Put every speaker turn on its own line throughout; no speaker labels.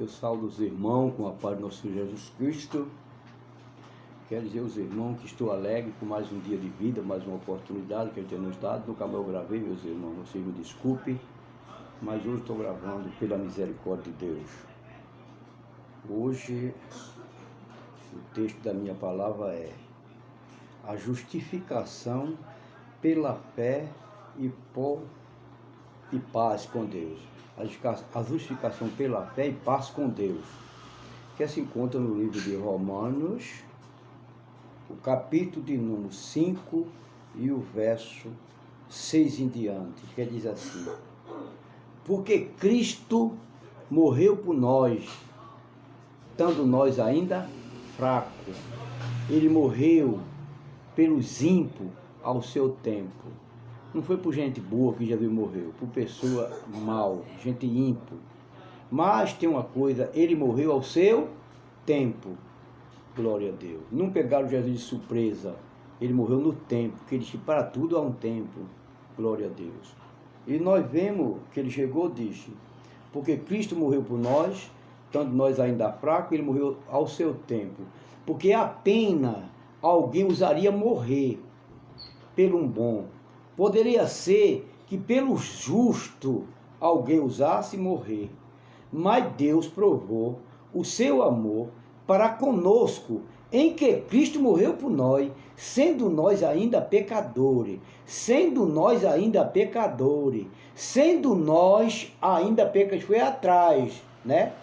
Eu saúdo os irmãos com a paz do nosso Senhor Jesus Cristo. Quero dizer aos irmãos que estou alegre com mais um dia de vida, mais uma oportunidade que Ele tem nos dado. Nunca mais eu gravei, meus irmãos, vocês me desculpem, mas hoje estou gravando pela misericórdia de Deus. Hoje, o texto da minha palavra é a justificação pela fé e paz com Deus. A justificação pela fé e paz com Deus, que se encontra no livro de Romanos, o capítulo de número 5 e o verso 6 em diante, que diz assim: porque Cristo morreu por nós, estando nós ainda fracos. Ele morreu pelos ímpios ao seu tempo. Não foi por gente boa que Jesus morreu, por pessoa mal, gente ímpio. Mas tem uma coisa, ele morreu ao seu tempo. Glória a Deus. Não pegaram Jesus de surpresa. Ele morreu no tempo, que ele disse, para tudo há um tempo. Glória a Deus. E nós vemos que ele chegou e disse, porque Cristo morreu por nós, tanto nós ainda fracos, ele morreu ao seu tempo. Porque a pena alguém usaria morrer pelo um bom. Poderia ser que pelo justo alguém usasse morrer, mas Deus provou o seu amor para conosco, em que Cristo morreu por nós, sendo nós ainda pecadores, foi atrás, né?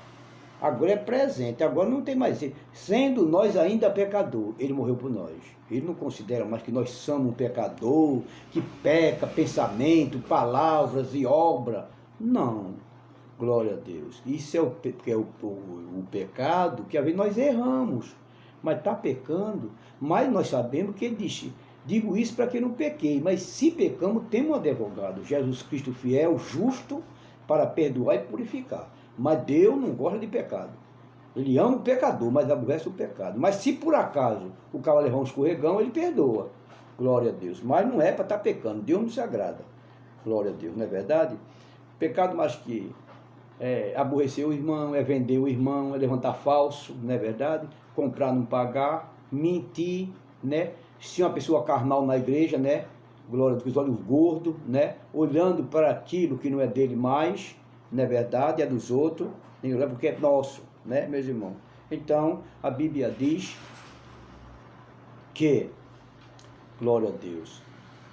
Agora é presente, agora não tem mais. Sendo nós ainda pecador, ele morreu por nós. Ele não considera mais que nós somos um pecador, que peca, pensamento, palavras e obra. Não. Glória a Deus. Isso é o pecado, que às vezes nós erramos, mas está pecando. Mas nós sabemos que ele disse, digo isso para que não pequei, mas se pecamos, temos um advogado, Jesus Cristo fiel, justo, para perdoar e purificar. Mas Deus não gosta de pecado. Ele ama o pecador, mas aborrece o pecado. Mas se por acaso o cara levar um escorregão, ele perdoa. Glória a Deus. Mas não é para estar pecando. Deus não se agrada. Glória a Deus, não é verdade? Pecado mais que aborrecer o irmão, é vender o irmão, é levantar falso, não é verdade? Comprar, não pagar, mentir, né? Se uma pessoa carnal na igreja, né? Glória a Deus, os olhos gordos, né? Olhando para aquilo que não é dele mais, não é verdade, é dos outros, porque é nosso, né, meus irmãos? Então, a Bíblia diz que, glória a Deus,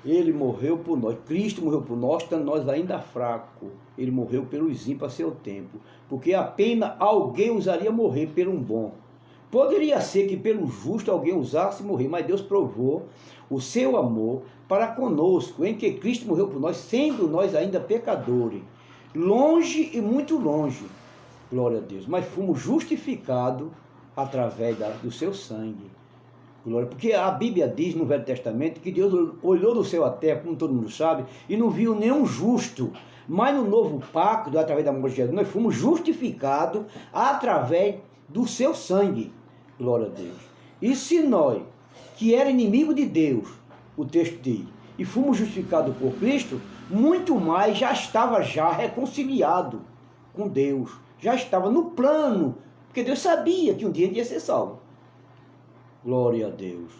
ele morreu por nós, Cristo morreu por nós, estando nós ainda fracos. Ele morreu pelos ímpios a seu tempo, porque apenas alguém usaria morrer por um bom. Poderia ser que pelo justo alguém usasse morrer, mas Deus provou o seu amor para conosco, em que Cristo morreu por nós, sendo nós ainda pecadores. Longe e muito longe, glória a Deus, mas fomos justificados através do seu sangue, glória, porque a Bíblia diz no Velho Testamento que Deus olhou do céu à terra, como todo mundo sabe, e não viu nenhum justo, mas no novo pacto, através da morte de Jesus, nós fomos justificados através do seu sangue, glória a Deus. E se nós, que era inimigo de Deus, o texto diz, e fomos justificados por Cristo, muito mais já estava reconciliado com Deus, já estava no plano, porque Deus sabia que um dia ele ia ser salvo. Glória a Deus.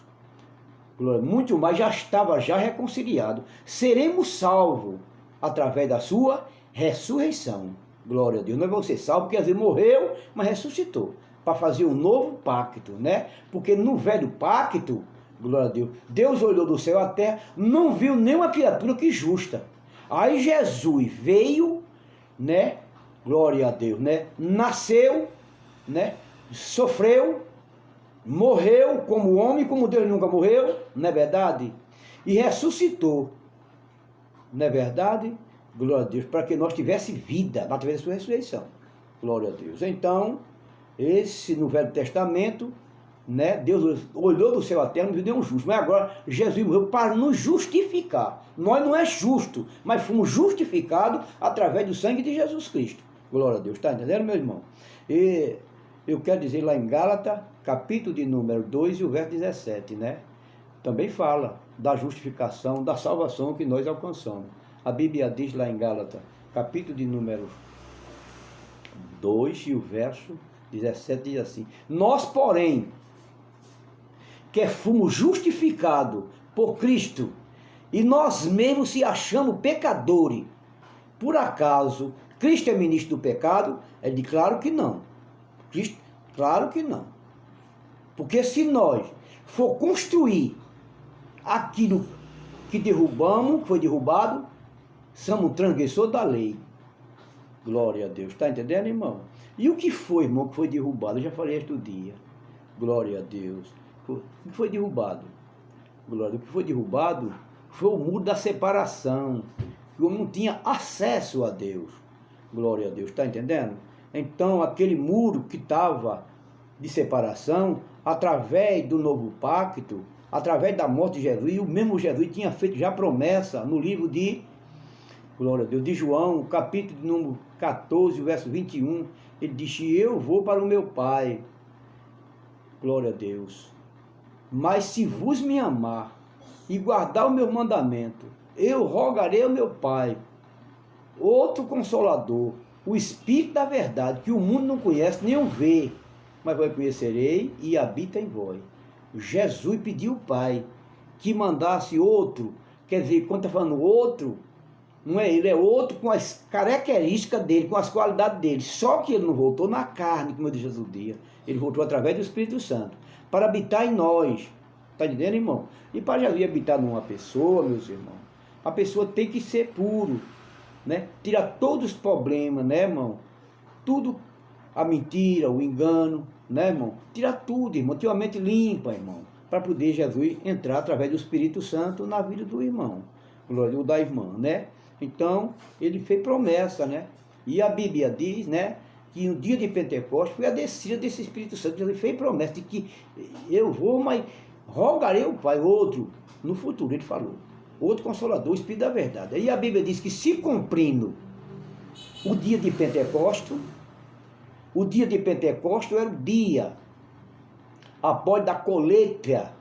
Glória, muito mais já estava reconciliado. Seremos salvos através da sua ressurreição. Glória a Deus. Nós vamos ser salvos porque às vezes morreu, mas ressuscitou, para fazer um novo pacto, né? Porque no velho pacto, glória a Deus, Deus olhou do céu à terra, não viu nenhuma criatura que justa. Aí Jesus veio, né? Glória a Deus, né? Nasceu, né? Sofreu, morreu como homem, como Deus nunca morreu, não é verdade? E ressuscitou, não é verdade? Glória a Deus, para que nós tivéssemos vida através da sua ressurreição. Glória a Deus. Então, esse no Velho Testamento, né? Deus olhou do céu à terra, não viu nenhum justo, mas agora Jesus morreu para nos justificar. Nós não é justo, mas fomos justificados através do sangue de Jesus Cristo. Glória a Deus, está entendendo, meu irmão? E eu quero dizer lá em Gálatas, capítulo de número 2 e o verso 17, né? Também fala da justificação, da salvação que nós alcançamos. A Bíblia diz lá em Gálatas, capítulo de número 2 e o verso 17 diz assim: nós, porém, que fomos justificados por Cristo, e nós mesmos se achamos pecadores, por acaso Cristo é ministro do pecado? Ele diz, claro que não. Cristo, claro que não. Porque se nós for construir aquilo que derrubamos, que foi derrubado, somos transgressor da lei. Glória a Deus. Está entendendo, irmão? E o que foi, irmão, que foi derrubado? Eu já falei este dia. Glória a Deus. O que foi derrubado? Glória. O que foi derrubado foi o muro da separação. Eu não tinha acesso a Deus. Glória a Deus. Está entendendo? Então, aquele muro que estava de separação, através do novo pacto, através da morte de Jesus, e o mesmo Jesus tinha feito já promessa no livro de, glória a Deus, de João, capítulo número 14, verso 21, ele disse, eu vou para o meu Pai, glória a Deus, mas se vos me amar e guardar o meu mandamento, eu rogarei ao meu Pai, outro Consolador, o Espírito da verdade, que o mundo não conhece, nem o vê, mas vai conhecerei e habita em vós. Jesus pediu ao Pai que mandasse outro, quer dizer, quando está falando outro, não é ele, é outro com as características dele, com as qualidades dele, só que ele não voltou na carne, como eu disse outro dia, ele voltou através do Espírito Santo, para habitar em nós, está entendendo, irmão? E para Jesus habitar numa pessoa, meus irmãos, a pessoa tem que ser puro, né? Tirar todos os problemas, né, irmão? Tudo, a mentira, o engano, né, irmão? Tirar tudo, irmão. Ter uma mente limpa, irmão. Para poder Jesus entrar através do Espírito Santo na vida do irmão. Glória da irmã, né? Então, ele fez promessa, né? E a Bíblia diz, né? Que no dia de Pentecostes foi a descida desse Espírito Santo. Ele fez promessa de que eu vou, mas rogarei ao Pai, outro, no futuro, ele falou. Outro Consolador, o Espírito da verdade. Aí a Bíblia diz que se cumprindo o dia de Pentecostes, o dia de Pentecostes era o dia após da colheita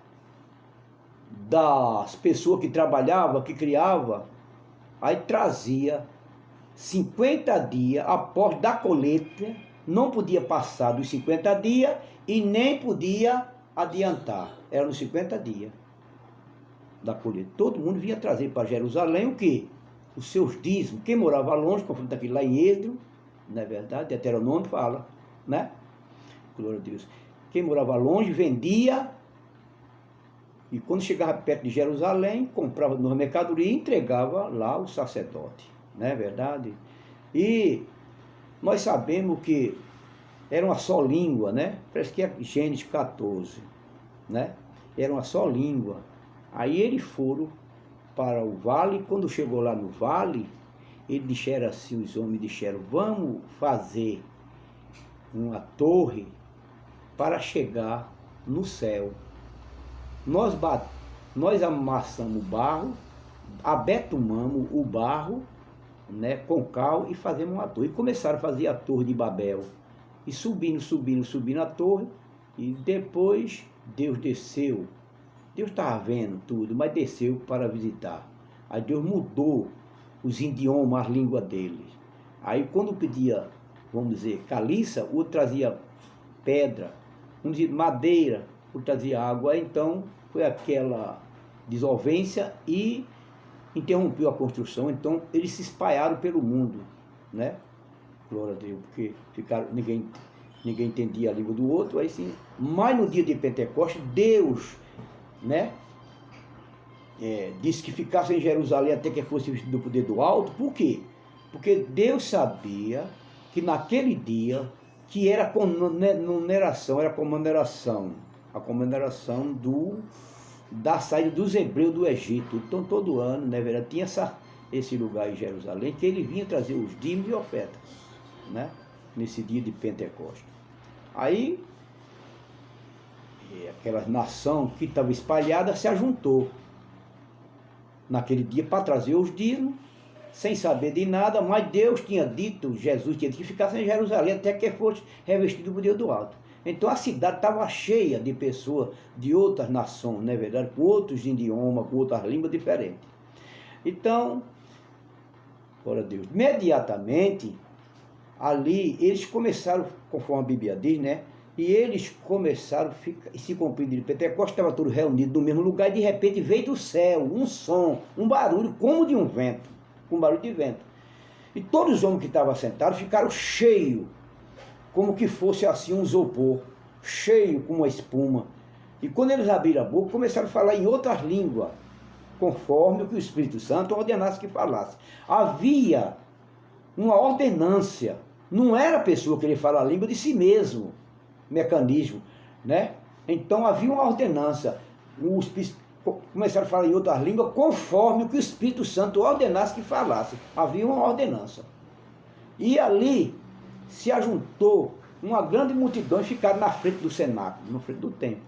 das pessoas que trabalhavam, que criavam, aí trazia 50 dias após da colheita, não podia passar dos 50 dias e nem podia adiantar, era nos 50 dias da colheita. Todo mundo vinha trazer para Jerusalém o quê? Os seus dízimos. Quem morava longe, conforme está aqui lá em Êxodo, não é verdade? Deuteronômio fala, né? Glória a Deus. Quem morava longe vendia, e quando chegava perto de Jerusalém, comprava numa mercadoria e entregava lá ao sacerdote, não é verdade? E nós sabemos que era uma só língua, né? Parece que é Gênesis 14, né? Era uma só língua. Aí eles foram para o vale, e quando chegou lá no vale, eles disseram assim, os homens disseram, vamos fazer uma torre para chegar no céu. Nós amassamos o barro, abetumamos o barro, né, com cal, e fazemos uma torre. E começaram a fazer a torre de Babel. E subindo a torre, e depois Deus desceu. Deus estava vendo tudo, mas desceu para visitar. Aí Deus mudou os idiomas, as línguas deles. Aí quando pedia, vamos dizer, caliça, o outro trazia pedra, um dizia madeira, o outro trazia água. Aí, então foi aquela dissolvência e interrompeu a construção. Então eles se espalharam pelo mundo, né? Glória a Deus, porque ficaram, ninguém entendia a língua do outro. Aí sim, mas no dia de Pentecostes, Deus, né, disse que ficasse em Jerusalém até que fosse vestido do poder do alto. Por quê? Porque Deus sabia que naquele dia, que era comemoração, a comemoração da saída dos hebreus do Egito. Então todo ano, né, verdade, tinha esse lugar em Jerusalém, que ele vinha trazer os dízimos e ofertas, né, nesse dia de Pentecostes. Aí aquela nação que estava espalhada se ajuntou naquele dia para trazer os dízimos, sem saber de nada, mas Deus tinha dito, Jesus tinha dito que ficasse em Jerusalém até que fosse revestido do poder do alto. Então a cidade estava cheia de pessoas de outras nações, não é verdade? Com outros idiomas, com outras línguas diferentes. Então, glória a Deus, imediatamente ali eles começaram, conforme a Bíblia diz, né? E eles começaram a se cumprir de Pentecostes, estava tudo reunido no mesmo lugar, e de repente veio do céu um som, um barulho como de um vento, um barulho de vento. E todos os homens que estavam sentados ficaram cheios, como que fosse assim um isopor, cheio como uma espuma. E quando eles abriram a boca, começaram a falar em outras línguas, conforme o que o Espírito Santo ordenasse que falasse. Havia uma ordenância, não era a pessoa querer falar a língua de si mesmo, mecanismo, né? Então havia uma ordenança, os começaram a falar em outras línguas conforme o que o Espírito Santo ordenasse que falasse. Havia uma ordenança. E ali se ajuntou uma grande multidão e ficaram na frente do cenáculo, na frente do templo.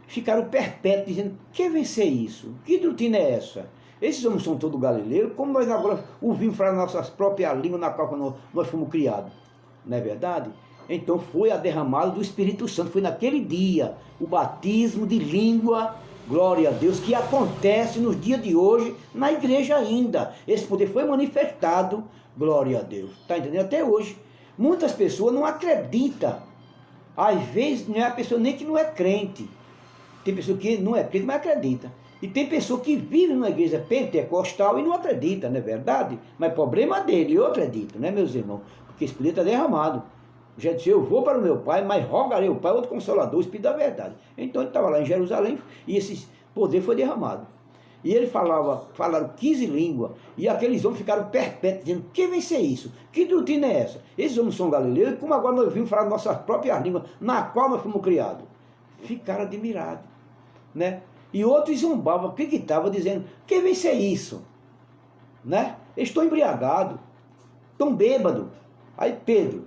Ficaram perpétuos dizendo: quem vai ser isso? Que doutrina é essa? Esses homens são todos galileus, como nós agora ouvimos falar nossas próprias línguas na qual nós fomos criados. Não é verdade? Então foi a derramada do Espírito Santo, foi naquele dia, o batismo de língua, glória a Deus, que acontece nos dias de hoje, na igreja ainda. Esse poder foi manifestado, glória a Deus. Está entendendo? Até hoje. Muitas pessoas não acreditam. Às vezes não é a pessoa nem que não é crente. Tem pessoa que não é crente, mas acredita. E tem pessoa que vive numa igreja pentecostal e não acredita, não é verdade? Mas problema dele, eu acredito, né, meus irmãos? Porque esse poder está derramado. Já disse: eu vou para o meu Pai, mas rogarei ao Pai outro Consolador, o Espírito da verdade. Então ele estava lá em Jerusalém e esse poder foi derramado. E ele falaram 15 línguas, e aqueles homens ficaram perpétuos, dizendo: que vai ser isso? Que doutrina é essa? Esses homens são galileus, como agora nós vimos falar nossas próprias línguas, na qual nós fomos criados. Ficaram admirados, né? E outros zombavam, acreditavam, dizendo: que vai ser isso? Né? Estou embriagado, estão bêbado. Aí Pedro,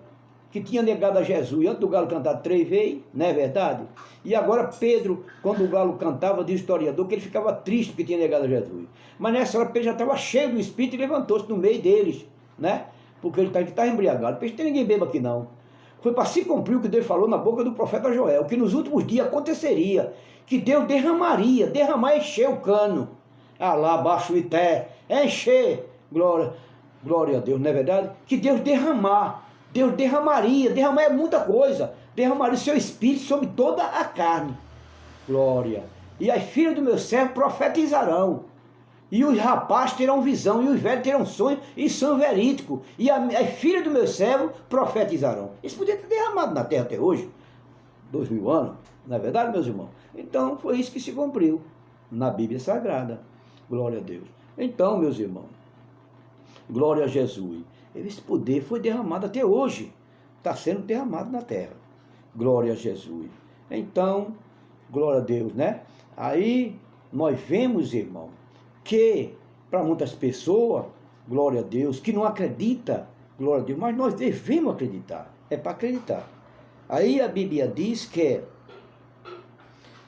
que tinha negado a Jesus antes do galo cantar 3 vezes, não é verdade? E agora Pedro, quando o galo cantava, diz o historiador que ele ficava triste porque tinha negado a Jesus. Mas nessa hora Pedro já estava cheio do Espírito e levantou-se no meio deles, né? Porque ele estava embriagado. Porque não tem ninguém bêbado aqui não. Foi para se cumprir o que Deus falou na boca do profeta Joel, que nos últimos dias aconteceria, que Deus derramar, encher o cano. Ah lá, baixo o ité, encher, glória a Deus, não é verdade? Que Deus derramaria, derramar é muita coisa, derramaria o seu Espírito sobre toda a carne, glória. E as filhas do meu servo profetizarão, e os rapazes terão visão, e os velhos terão sonho, e sonho verídico, e as filhas do meu servo profetizarão. Isso podia ter derramado na terra até hoje, 2000 anos, não é verdade, meus irmãos? Então foi isso que se cumpriu na Bíblia Sagrada, glória a Deus. Então, meus irmãos, glória a Jesus. Esse poder foi derramado até hoje. Está sendo derramado na terra. Glória a Jesus. Então, glória a Deus, né? Aí nós vemos, irmão, que para muitas pessoas, glória a Deus, que não acredita, glória a Deus, mas nós devemos acreditar. É para acreditar. Aí a Bíblia diz que,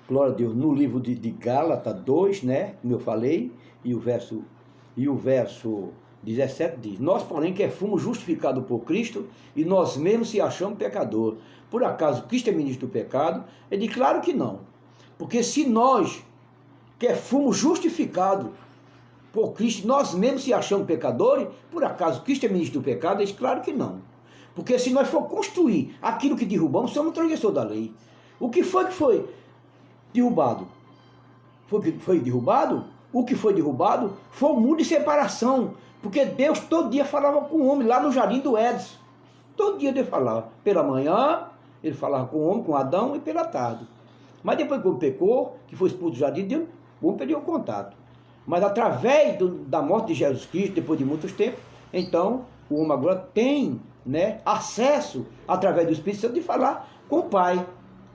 glória a Deus, no livro de Gálatas 2, né? Como eu falei, e o verso 17 diz: nós, porém, que fomos justificados por Cristo, e nós mesmos se achamos pecador. Por acaso Cristo é ministro do pecado? Ele diz: claro que não. Porque se nós, que fomos justificados por Cristo, nós mesmos se achamos pecadores, por acaso Cristo é ministro do pecado? Ele diz: claro que não. Porque se nós for construir aquilo que derrubamos, somos transgressor da lei. O que foi derrubado? Foi derrubado? O que foi derrubado foi o muro de separação. Porque Deus todo dia falava com o homem lá no jardim do Éden. Todo dia Deus falava. Pela manhã, ele falava com o homem, com Adão, e pela tarde. Mas depois que o homem pecou, que foi expulso do jardim, Deus, o homem perdeu o contato. Mas através da morte de Jesus Cristo, depois de muitos tempos, então o homem agora tem, né, acesso, através do Espírito Santo, de falar com o Pai.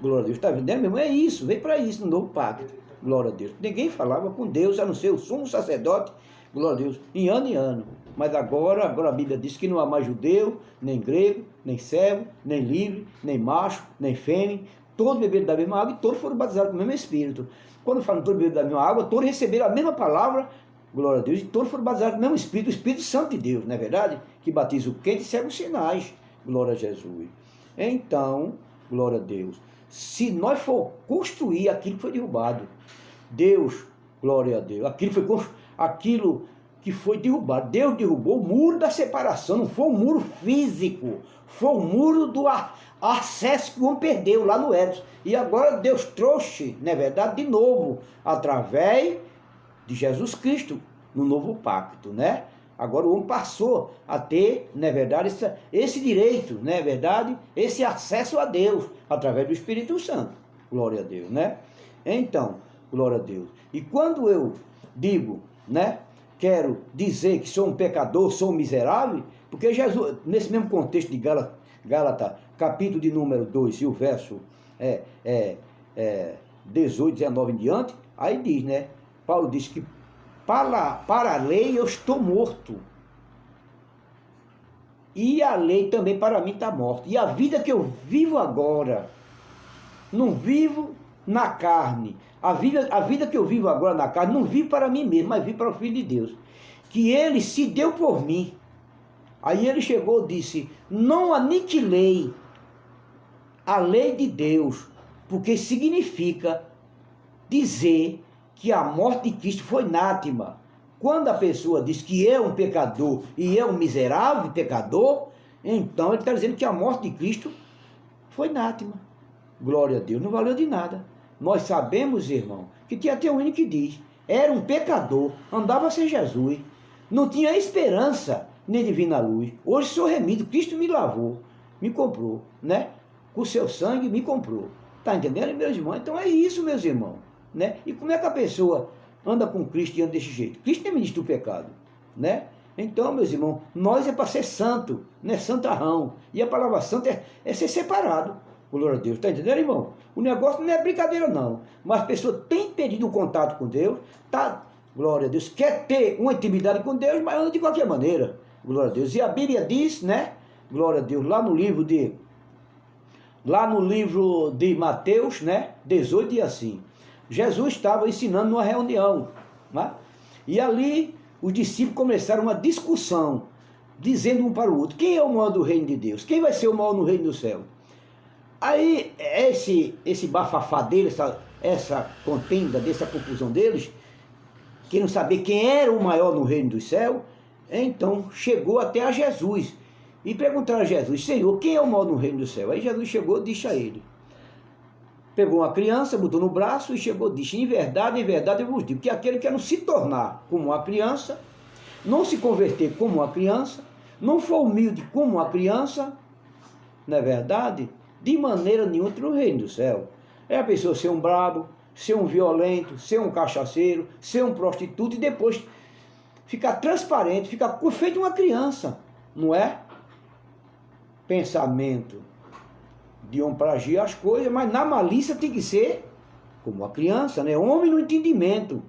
Glória a Deus. Está entendendo, meu irmão? É isso, veio para isso, no novo pacto. Glória a Deus. Ninguém falava com Deus, a não ser o sumo sacerdote, glória a Deus, em ano. Mas agora a Bíblia diz que não há mais judeu, nem grego, nem servo, nem livre, nem macho, nem fêmea. Todos beberam da mesma água e todos foram batizados com o mesmo Espírito. Quando falam todos beberam da mesma água, todos receberam a mesma palavra, glória a Deus, e todos foram batizados com o mesmo Espírito, o Espírito Santo de Deus, não é verdade? Que batiza o quente e segue os sinais, glória a Jesus. Então, glória a Deus, se nós for construir aquilo que foi derrubado, Deus, glória a Deus, aquilo que foi derrubado. Deus derrubou o muro da separação, não foi um muro físico, foi o muro do acesso que o homem perdeu lá no Éden. E agora Deus trouxe, na verdade, de novo, através de Jesus Cristo, no novo pacto, né? Agora o homem passou a ter, na verdade, esse direito, na verdade, esse acesso a Deus, através do Espírito Santo. Glória a Deus, né? Então, glória a Deus. E quando eu digo, né, quero dizer que sou um pecador, sou um miserável, porque Jesus, nesse mesmo contexto de Gálatas, capítulo de número 2, e o verso 18, 19 em diante, aí diz, né, Paulo diz que para a lei eu estou morto, e a lei também para mim está morta, e a vida que eu vivo agora, não vivo na carne, a vida que eu vivo agora na carne, não vivo para mim mesmo, mas vivo para o Filho de Deus, que ele se deu por mim. Aí ele chegou e disse, não aniquilei a lei de Deus, porque significa dizer que a morte de Cristo foi anátema. Quando a pessoa diz que é um pecador e é um miserável pecador, então ele está dizendo que a morte de Cristo foi anátema. Glória a Deus, não valeu de nada. Nós sabemos, irmão, que tinha até um hino que diz, era um pecador, andava sem Jesus, não tinha esperança nem divina luz. Hoje sou remido, Cristo me lavou, me comprou, né? Com o seu sangue me comprou. Está entendendo, meus irmãos? Então é isso, meus irmãos, né? E como é que a pessoa anda com Cristo e anda desse jeito? Cristo é ministro do pecado, né? Então, meus irmãos, nós é para ser santo, não é santarrão. E a palavra santo é ser separado. Glória a Deus. Está entendendo, irmão? O negócio não é brincadeira, não. Mas a pessoa tem perdido o contato com Deus, tá? Glória a Deus. Quer ter uma intimidade com Deus, mas anda de qualquer maneira. Glória a Deus. E a Bíblia diz, né? Glória a Deus. Lá no livro de Mateus, né? 18 diz assim. Jesus estava ensinando numa reunião, né? E ali os discípulos começaram uma discussão, dizendo um para o outro, quem é o maior do reino de Deus? Quem vai ser o maior no reino do céu? Aí esse bafafá deles, essa contenda, dessa confusão deles, querendo saber quem era o maior no reino do céu, então chegou até a Jesus e perguntaram a Jesus, Senhor, quem é o maior no reino do céu? Aí Jesus chegou e disse a ele, pegou uma criança, botou no braço e chegou e disse, em verdade eu vos digo, que aquele que não se tornar como uma criança, não se converter como uma criança, não for humilde como uma criança, não é verdade? De maneira nenhuma no reino do céu. É a pessoa ser um brabo, ser um violento, ser um cachaceiro, ser um prostituto e depois ficar transparente, ficar feito uma criança, não é? Pensamento de homem para agir as coisas, mas na malícia tem que ser como uma criança, né? Homem no entendimento,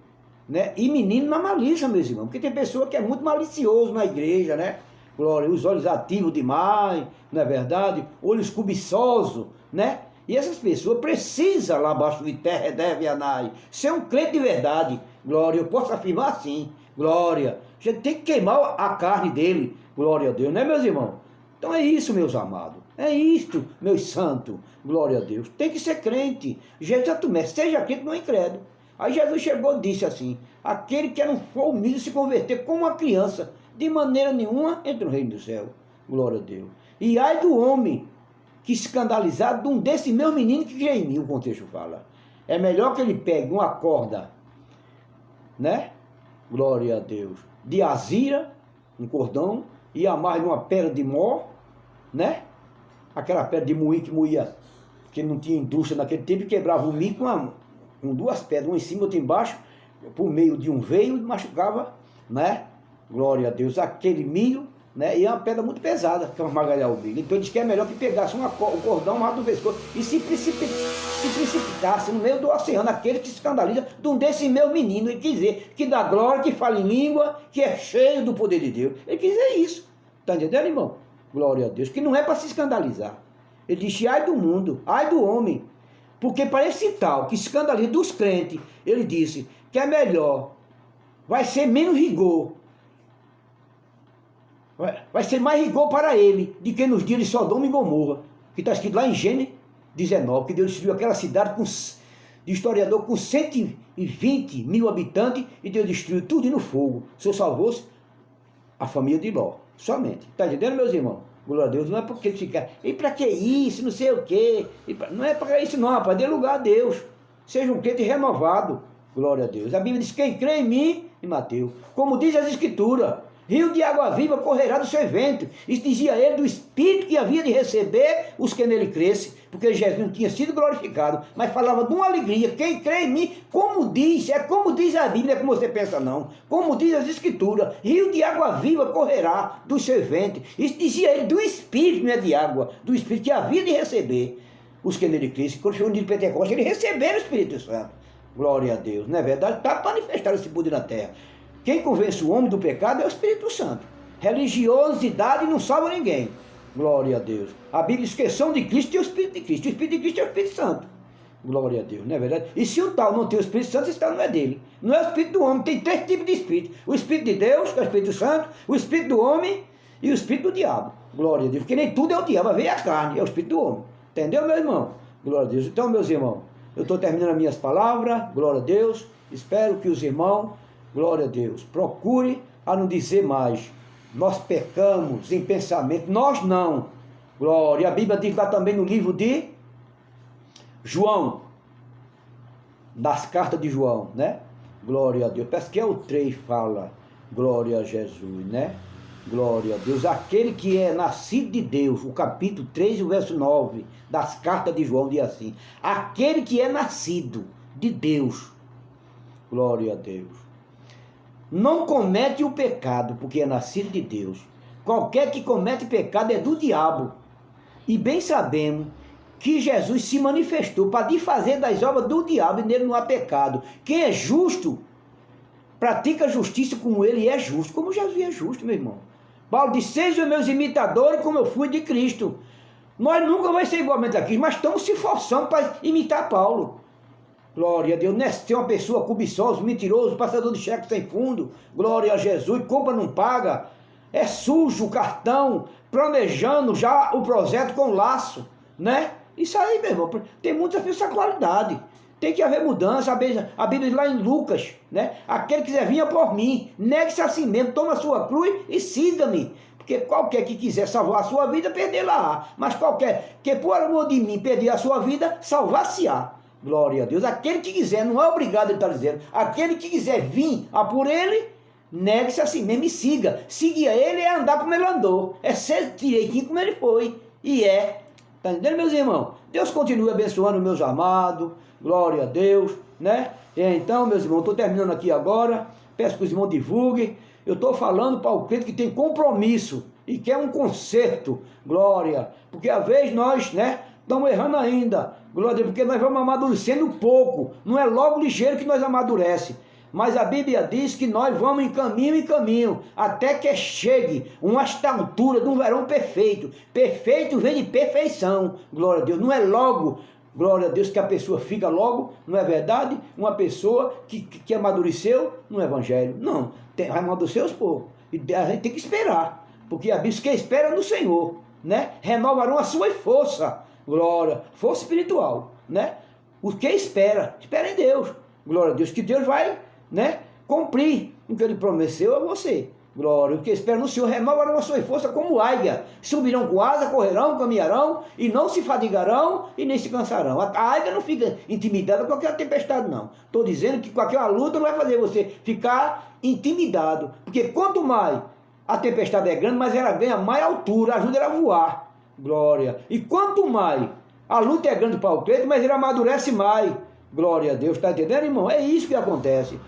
né? E menino na malícia, meus irmãos, porque tem pessoa que é muito malicioso na igreja, né? Glória, os olhos ativos demais, não é verdade? Olhos cobiçosos, né? E essas pessoas precisam lá abaixo de terra, deve anai, ser um crente de verdade. Glória, eu posso afirmar assim. Glória, a gente tem que queimar a carne dele. Glória a Deus, né, meus irmãos? Então é isso, meus amados. É isto, meus santos. Glória a Deus. Tem que ser crente. Jesus é seja crente, não é incrédulo. Aí Jesus chegou e disse assim, aquele que não for humilde se converter como uma criança, de maneira nenhuma entra no reino do céu. Glória a Deus. E ai do homem que escandalizado de um desses meus meninos que crê em mim, o contexto fala. É melhor que ele pegue uma corda, né? Glória a Deus. De azira, um cordão, e amarre numa pedra de mó, né? Aquela pedra de moinho que moía, que não tinha indústria naquele tempo, e quebrava o milho com duas pedras, uma em cima e outra embaixo, por meio de um veio, e machucava, né? Glória a Deus, aquele milho, né? E é uma pedra muito pesada para esmagalhar o milho. Então ele diz que é melhor que pegasse um cordão mais do pescoço e se precipitasse no meio do oceano, aquele que se escandaliza de um desses meus meninos, e quis dizer que dá glória, que fala em língua, que é cheio do poder de Deus. Ele quis dizer isso. Está entendendo, irmão? Glória a Deus, que não é para se escandalizar. Ele disse, ai do mundo, ai do homem, porque para esse tal que escandaliza dos crentes, ele disse que é melhor, vai ser menos rigor, vai ser mais rigor para ele do que nos dias de Sodoma e Gomorra, que está escrito lá em Gênesis 19, que Deus destruiu aquela cidade de historiador com 120 e 20 mil habitantes e Deus destruiu tudo no fogo. Só salvou-se a família de Ló, somente. Está entendendo, meus irmãos? Glória a Deus, não é porque ficar, e para que isso, não sei o quê, não é para isso não, rapaz, dê lugar a Deus. Seja um crente renovado, glória a Deus. A Bíblia diz, quem crê em mim, em Mateus, como diz as Escrituras, rio de água viva correrá do seu ventre. Isso dizia ele do Espírito que havia de receber os que nele crescem, porque Jesus não tinha sido glorificado, mas falava de uma alegria. Quem crê em mim, como diz, é como diz a Bíblia, não é como você pensa não, como diz as Escrituras, rio de água viva correrá do seu ventre. Isso dizia ele do Espírito, não é de água, do Espírito que havia de receber os que nele crescem. Quando chegou no dia de Pentecostes, eles receberam o Espírito Santo. Glória a Deus, não é verdade? Está manifestado esse poder na terra. Quem convence o homem do pecado é o Espírito Santo. Religiosidade não salva ninguém. Glória a Deus. A Bíblia diz que são de Cristo e o Espírito de Cristo. O Espírito de Cristo é o Espírito Santo. Glória a Deus, não é verdade? E se o tal não tem o Espírito Santo, esse tal não é dele. Não é o Espírito do homem, tem 3 tipos de Espírito. O Espírito de Deus, que é o Espírito Santo, o Espírito do homem e o Espírito do diabo. Glória a Deus, porque nem tudo é o diabo, vem a carne, é o Espírito do homem. Entendeu, meu irmão? Glória a Deus. Então, meus irmãos, eu estou terminando as minhas palavras, glória a Deus. Espero que os irmãos, glória a Deus, procure a não dizer mais. Nós pecamos em pensamento, nós não. Glória, a Bíblia diz lá também no livro de João, das cartas de João, né? Glória a Deus, parece que é o 3 fala, glória a Jesus, né? Glória a Deus, aquele que é nascido de Deus, o capítulo 3, o verso 9, das cartas de João, diz assim, aquele que é nascido de Deus, glória a Deus, não comete o pecado, porque é nascido de Deus. Qualquer que comete pecado é do diabo. E bem sabemos que Jesus se manifestou para desfazer das obras do diabo e nele não há pecado. Quem é justo, pratica justiça como ele é justo, como Jesus é justo, meu irmão. Paulo disse, sejam meus imitadores como eu fui de Cristo. Nós nunca vamos ser igualmente a Cristo, mas estamos se forçando para imitar Paulo. Glória a Deus, não é ser uma pessoa cobiçosa, mentiroso, passador de cheque sem fundo. Glória a Jesus, compra não paga. É sujo o cartão, planejando já o projeto com laço, né? Isso aí, meu irmão, tem muita essa qualidade. Tem que haver mudança. A Bíblia diz lá em Lucas, né? Aquele que quiser vir por mim, negue-se a si mesmo, toma a sua cruz e siga-me. Porque qualquer que quiser salvar a sua vida, perder-la-á. Mas qualquer que por amor de mim perder a sua vida, salvar-se-á. Glória a Deus. Aquele que quiser, não é obrigado, ele está dizendo. Aquele que quiser vir a por ele, negue-se a si mesmo e siga. Seguir ele é andar como ele andou. É ser direitinho como ele foi. E é. Está entendendo, meus irmãos? Deus continue abençoando meus amados. Glória a Deus, né? Então, meus irmãos, estou terminando aqui agora. Peço que os irmãos divulguem. Eu estou falando para o crente que tem compromisso e quer um conserto. Glória. Porque às vezes nós, né, estamos errando ainda. Glória a Deus, porque nós vamos amadurecendo um pouco. Não é logo ligeiro que nós amadurece. Mas a Bíblia diz que nós vamos em caminho, até que chegue uma altura de um varão perfeito. Perfeito vem de perfeição. Glória a Deus. Não é logo, glória a Deus, que a pessoa fica logo, não é verdade? Uma pessoa que amadureceu no Evangelho. Não, vai amadurecer aos poucos. E a gente tem que esperar. Porque a Bíblia diz que espera no Senhor, né? Renovarão a sua força. Glória, força espiritual, né? O que espera em Deus. Glória a Deus, que Deus vai, né, cumprir o que ele prometeu a você. Glória, o que espera no Senhor renovarão a sua força como águia. Subirão com asa, correrão, caminharão e não se fadigarão e nem se cansarão. A águia não fica intimidada com qualquer tempestade, não. Estou dizendo que qualquer luta não vai fazer você ficar intimidado. Porque quanto mais a tempestade é grande, mas ela ganha mais altura, ajuda ela a voar. Glória. E quanto mais a luta é grande para o crente, mas ele amadurece mais. Glória a Deus. Está entendendo, irmão? É isso que acontece.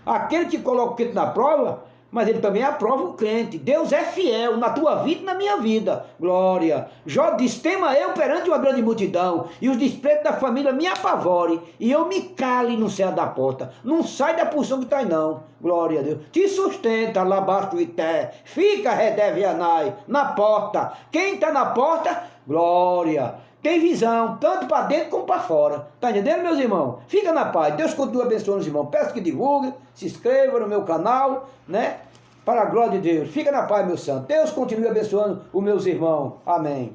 Aquele que coloca o crente na prova, mas ele também aprova o crente. Deus é fiel na tua vida e na minha vida. Glória. Jó diz, tema eu perante uma grande multidão, e os despreitos da família me apavore, e eu me cale no céu da porta. Não sai da posição que está aí, não. Glória a Deus. Te sustenta lá abaixo do ité. Fica, redevianai, na porta. Quem está na porta, glória, tem visão, tanto para dentro como para fora. Está entendendo, meus irmãos? Fica na paz. Deus continua abençoando os irmãos. Peço que divulguem, se inscrevam no meu canal, né? Para a glória de Deus. Fica na paz, meu santo. Deus continue abençoando os meus irmãos. Amém.